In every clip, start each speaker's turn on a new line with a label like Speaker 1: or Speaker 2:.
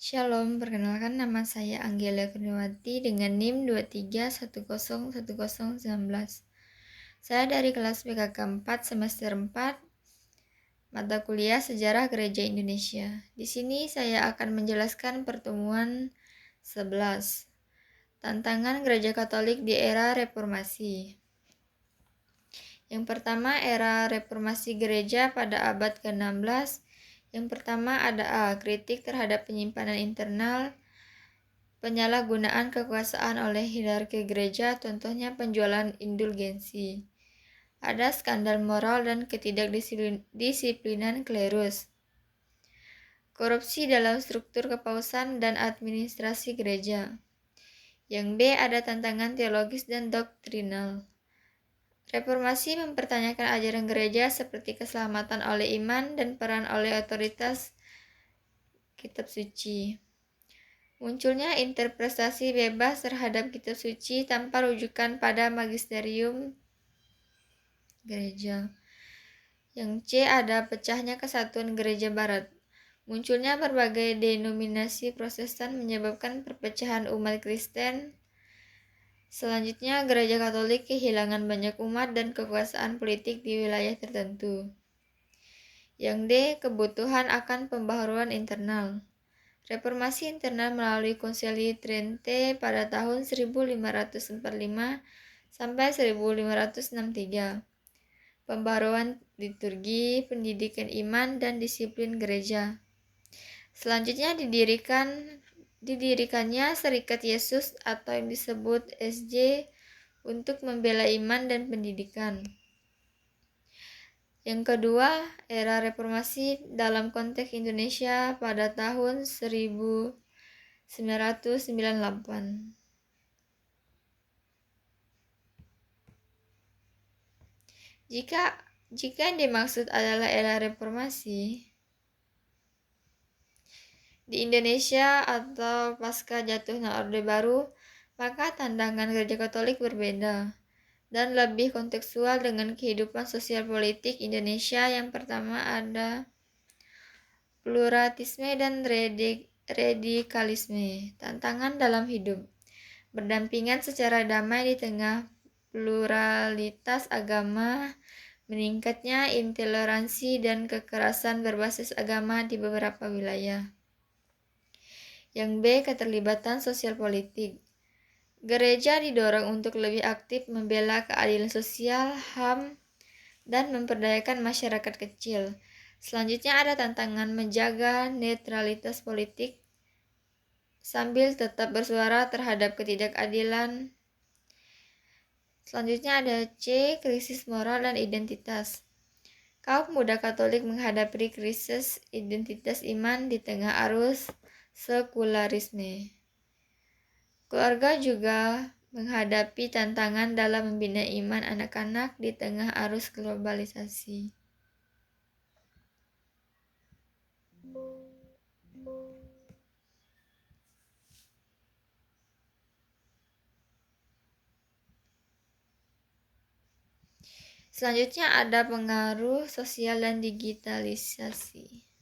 Speaker 1: Shalom, perkenalkan nama saya Anggela Kurniawati dengan NIM 23101019. Saya dari kelas PKK 4 semester 4, mata kuliah Sejarah Gereja Indonesia. Di sini saya akan menjelaskan pertemuan 11, Tantangan Gereja Katolik di Era Reformasi. Yang pertama, era reformasi gereja pada abad ke-16. Yang pertama ada A. Kritik terhadap penyimpanan internal, penyalahgunaan kekuasaan oleh hierarki gereja, contohnya penjualan indulgensi. Ada skandal moral dan ketidakdisiplinan klerus. Korupsi dalam struktur kepausan dan administrasi gereja. Yang B, ada tantangan teologis dan doktrinal. Reformasi mempertanyakan ajaran gereja seperti keselamatan oleh iman dan peran oleh otoritas kitab suci. Munculnya interpretasi bebas terhadap kitab suci tanpa rujukan pada magisterium gereja. Yang C, ada pecahnya kesatuan gereja barat. Munculnya berbagai denominasi Protestan menyebabkan perpecahan umat Kristen. Selanjutnya, gereja Katolik kehilangan banyak umat dan kekuasaan politik di wilayah tertentu. Yang D, kebutuhan akan pembaharuan internal. Reformasi internal melalui Konsili Trente pada tahun 1545 sampai 1563. Pembaruan liturgi, pendidikan iman, dan disiplin gereja. Selanjutnya didirikannya Serikat Yesus atau yang disebut SJ untuk membela iman dan pendidikan. Yang kedua, era reformasi dalam konteks Indonesia pada tahun 1998. Jika yang dimaksud adalah era reformasi di Indonesia atau pasca jatuhnya Orde Baru, maka tantangan gereja Katolik berbeda dan lebih kontekstual dengan kehidupan sosial politik Indonesia. Yang pertama ada pluralisme dan radikalisme. Tantangan dalam hidup berdampingan secara damai di tengah pluralitas agama, meningkatnya intoleransi dan kekerasan berbasis agama di beberapa wilayah. Yang B, keterlibatan sosial politik. Gereja didorong untuk lebih aktif membela keadilan sosial, HAM, dan memperdayakan masyarakat kecil. Selanjutnya ada tantangan menjaga netralitas politik sambil tetap bersuara terhadap ketidakadilan. Selanjutnya ada C, krisis moral dan identitas. Kaum muda Katolik menghadapi krisis identitas iman di tengah arus sekularisme. Keluarga juga menghadapi tantangan dalam membina iman anak-anak di tengah arus globalisasi. Selanjutnya ada pengaruh sosial dan digitalisasi.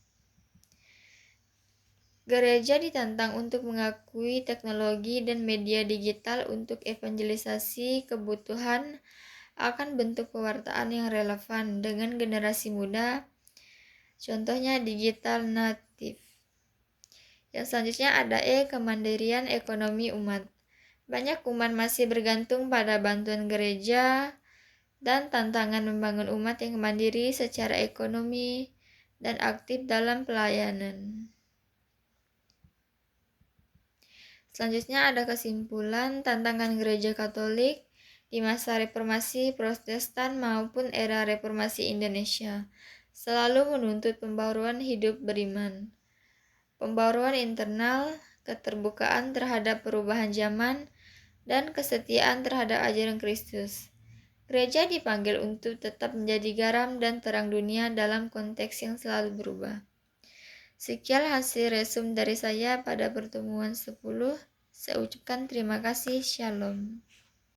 Speaker 1: Gereja ditantang untuk mengakui teknologi dan media digital untuk evangelisasi, kebutuhan akan bentuk pewartaan yang relevan dengan generasi muda, contohnya digital native. Yang selanjutnya ada kemandirian ekonomi umat. Banyak umat masih bergantung pada bantuan gereja dan tantangan membangun umat yang mandiri secara ekonomi dan aktif dalam pelayanan. Selanjutnya ada kesimpulan tantangan gereja Katolik di masa reformasi Protestan maupun era reformasi Indonesia selalu menuntut pembaruan hidup beriman, pembaruan internal, keterbukaan terhadap perubahan zaman, dan kesetiaan terhadap ajaran Kristus. Gereja dipanggil untuk tetap menjadi garam dan terang dunia dalam konteks yang selalu berubah. Sekian hasil resum dari saya pada pertemuan 10. Saya ucapkan terima kasih. Shalom.